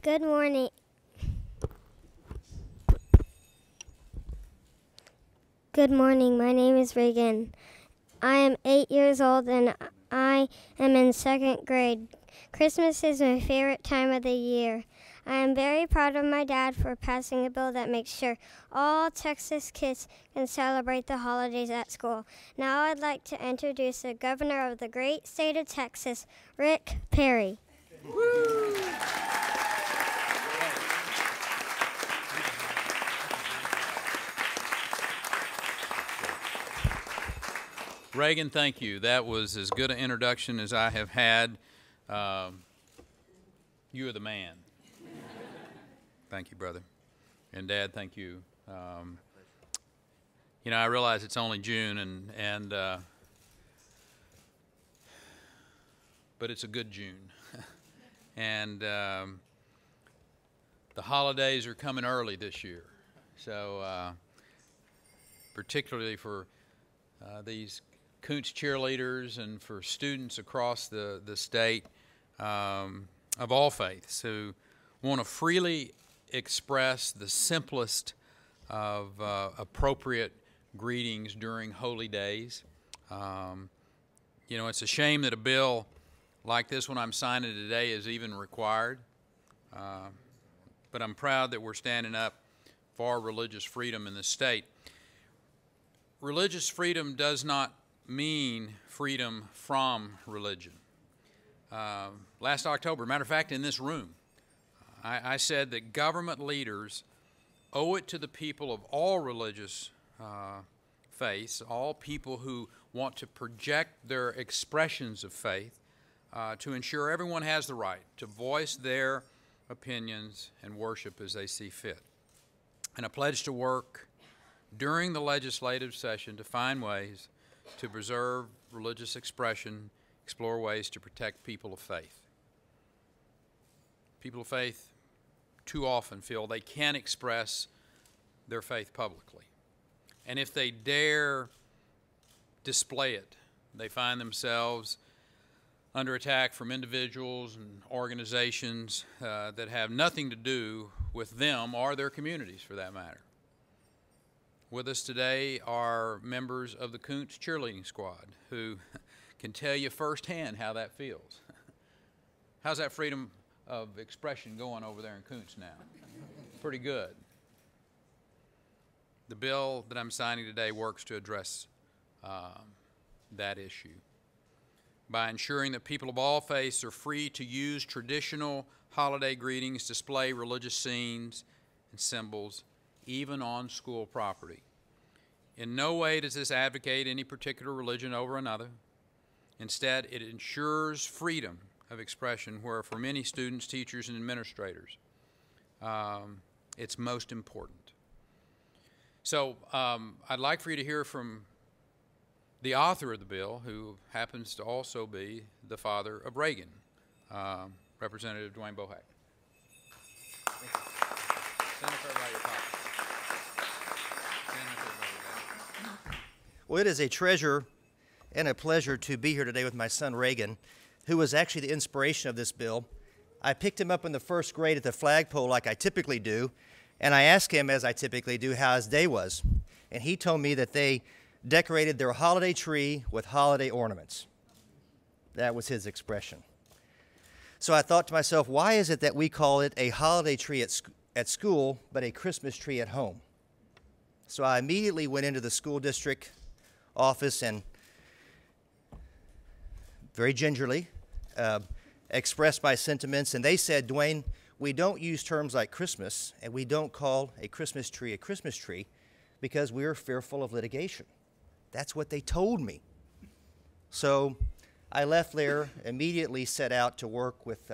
Good morning. Good morning. My name is Reagan. I am 8 years old and I am in second grade. Christmas is my favorite time of the year. I am very proud of my dad for passing a bill that makes sure all Texas kids can celebrate the holidays at school. Now I'd like to introduce the governor of the great state of Texas, Rick Perry. Woo! Reagan, thank you. That was as good an introduction as I have had. You are the man. Thank you, brother. And Dad, thank you. You know, I realize it's only June, but it's a good June. And the holidays are coming early this year. So particularly for these Kountze cheerleaders and for students across the state of all faiths who want to freely express the simplest of appropriate greetings during holy days. You know, it's a shame that a bill like this one I'm signing today is even required, but I'm proud that we're standing up for religious freedom in the state. Religious freedom does not mean freedom from religion. Last October, matter of fact, in this room, I said that government leaders owe it to the people of all religious faiths, all people who want to project their expressions of faith, to ensure everyone has the right to voice their opinions and worship as they see fit. And I pledge to work during the legislative session to find ways to preserve religious expression, explore ways to protect people of faith. People of faith too often feel they can't express their faith publicly. And if they dare display it, they find themselves under attack from individuals and organizations that have nothing to do with them or their communities, for that matter. With us today are members of the Kountze cheerleading squad who can tell you firsthand how that feels. How's that freedom of expression going over there in Kountze now? Pretty good. The bill that I'm signing today works to address that issue by ensuring that people of all faiths are free to use traditional holiday greetings, display religious scenes and symbols, even on school property. In no way does this advocate any particular religion over another. Instead, it ensures freedom of expression where for many students, teachers, and administrators, it's most important. So I'd like for you to hear from the author of the bill, who happens to also be the father of Reagan, Representative Dwayne Bohack. Well, it is a treasure and a pleasure to be here today with my son Reagan, who was actually the inspiration of this bill. I picked him up in the first grade at the flagpole like I typically do, and I asked him, as I typically do, how his day was. And he told me that they decorated their holiday tree with holiday ornaments. That was his expression. So I thought to myself, why is it that we call it a holiday tree at school, but a Christmas tree at home? So I immediately went into the school district office and very gingerly expressed my sentiments, and they said, Dwayne, we don't use terms like Christmas, and we don't call a Christmas tree because we're fearful of litigation. That's what they told me. So I left there, immediately set out to work with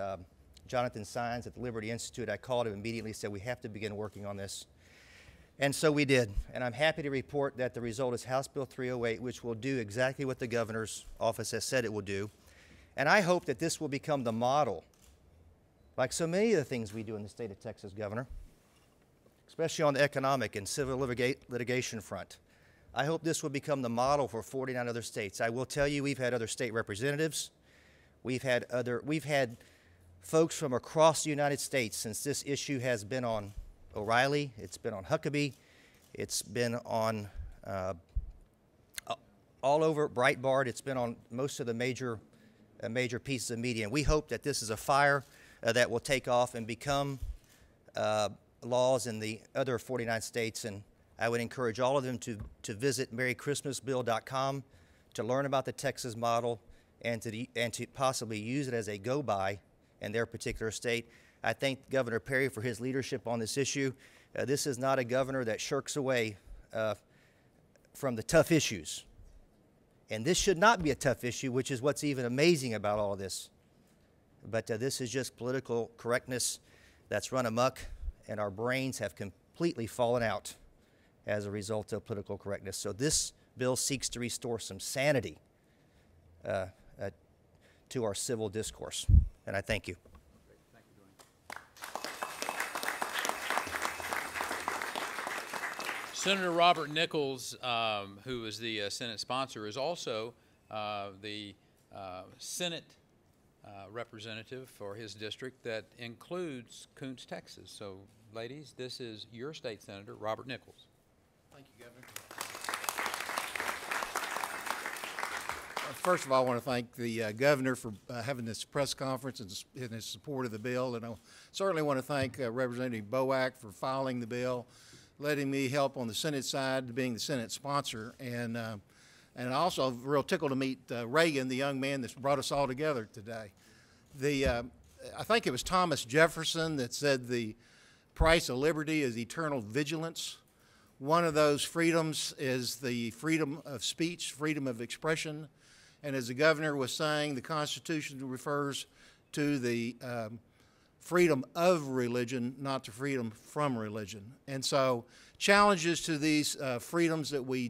Jonathan Saenz at the Liberty Institute. I called him immediately, said we have to begin working on this. And so we did, and I'm happy to report that the result is House Bill 308, which will do exactly what the governor's office has said it will do. And I hope that this will become the model, like so many of the things we do in the state of Texas, Governor, especially on the economic and civil litigation front. I hope this will become the model for 49 other states. I will tell you, we've had other state representatives. We've had folks from across the United States, since this issue has been on O'Reilly, it's been on Huckabee, it's been on all over Breitbart, it's been on most of the major pieces of media. And we hope that this is a fire that will take off and become laws in the other 49 states. And I would encourage all of them to visit merrychristmasbill.com to learn about the Texas model and to possibly use it as a go-by in their particular state. I thank Governor Perry for his leadership on this issue. This is not a governor that shirks away from the tough issues. And this should not be a tough issue, which is what's even amazing about all of this. But this is just political correctness that's run amok, and our brains have completely fallen out as a result of political correctness. So this bill seeks to restore some sanity to our civil discourse. And I thank you. Senator Robert Nichols, who is the Senate sponsor, is also the Senate representative for his district that includes Kountze, Texas. So, ladies, this is your state senator, Robert Nichols. Thank you, Governor. First of all, I want to thank the governor for having this press conference and his support of the bill. And I certainly want to thank Representative Bowack for filing the bill, letting me help on the Senate side, being the Senate sponsor. And also real tickled to meet Reagan, the young man that's brought us all together today. I think it was Thomas Jefferson that said the price of liberty is eternal vigilance. One of those freedoms is the freedom of speech, freedom of expression. And as the governor was saying, the Constitution refers to the freedom of religion, not the freedom from religion. And so challenges to these freedoms that we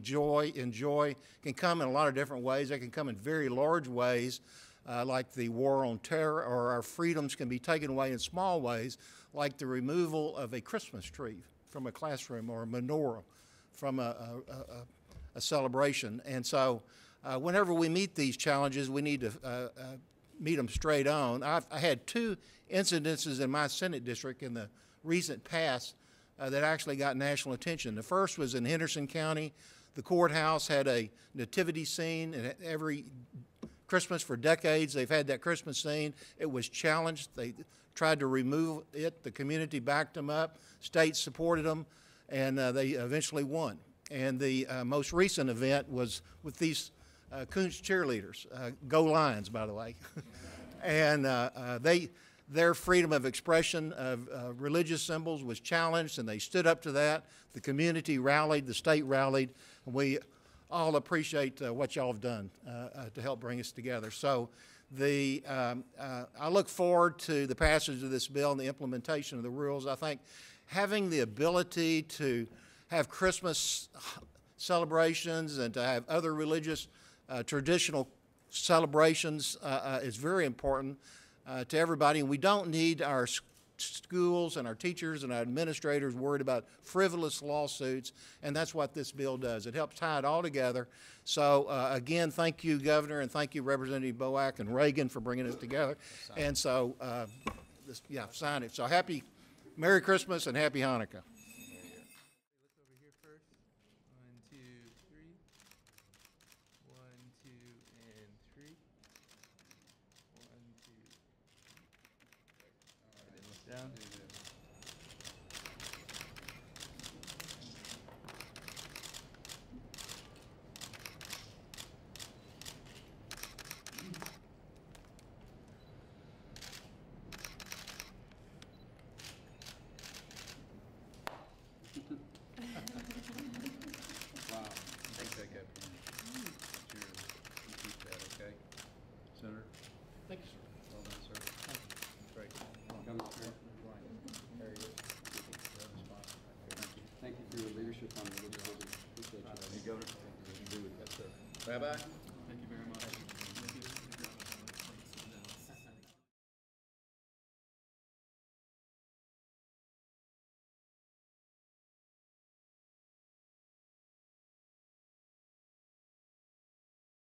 enjoy can come in a lot of different ways. They can come in very large ways, like the war on terror, or our freedoms can be taken away in small ways, like the removal of a Christmas tree from a classroom or a menorah from a celebration. And so whenever we meet these challenges, we need to meet them straight on. I had two incidences in my Senate district in the recent past that actually got national attention. The first was in Henderson County. The courthouse had a nativity scene, and every Christmas for decades they've had that Christmas scene. It was challenged. They tried to remove it. The community backed them up. States supported them, and they eventually won. And the most recent event was with these Kountze cheerleaders, Go Lions, by the way. And their freedom of expression of religious symbols was challenged, and they stood up to that. The community rallied, the state rallied, and we all appreciate what y'all have done to help bring us together. So I look forward to the passage of this bill and the implementation of the rules. I think having the ability to have Christmas celebrations and to have other religious traditional celebrations is very important to everybody, and we don't need our schools and our teachers and our administrators worried about frivolous lawsuits, and that's what this bill does. It helps tie it all together. So again, thank you, Governor, and thank you, Representative Bowack and Reagan, for bringing it together. And so, sign it. So Merry Christmas and Happy Hanukkah. Down. Wow. Take that up. Cheers. You keep that, okay? Senator? Thank you, sir. Well done, sir. Thank you. Great. Come up here. There he is. Thank you for your leadership on the legislation. Appreciate you. Governor. Do it. Yes, sir. Bye-bye.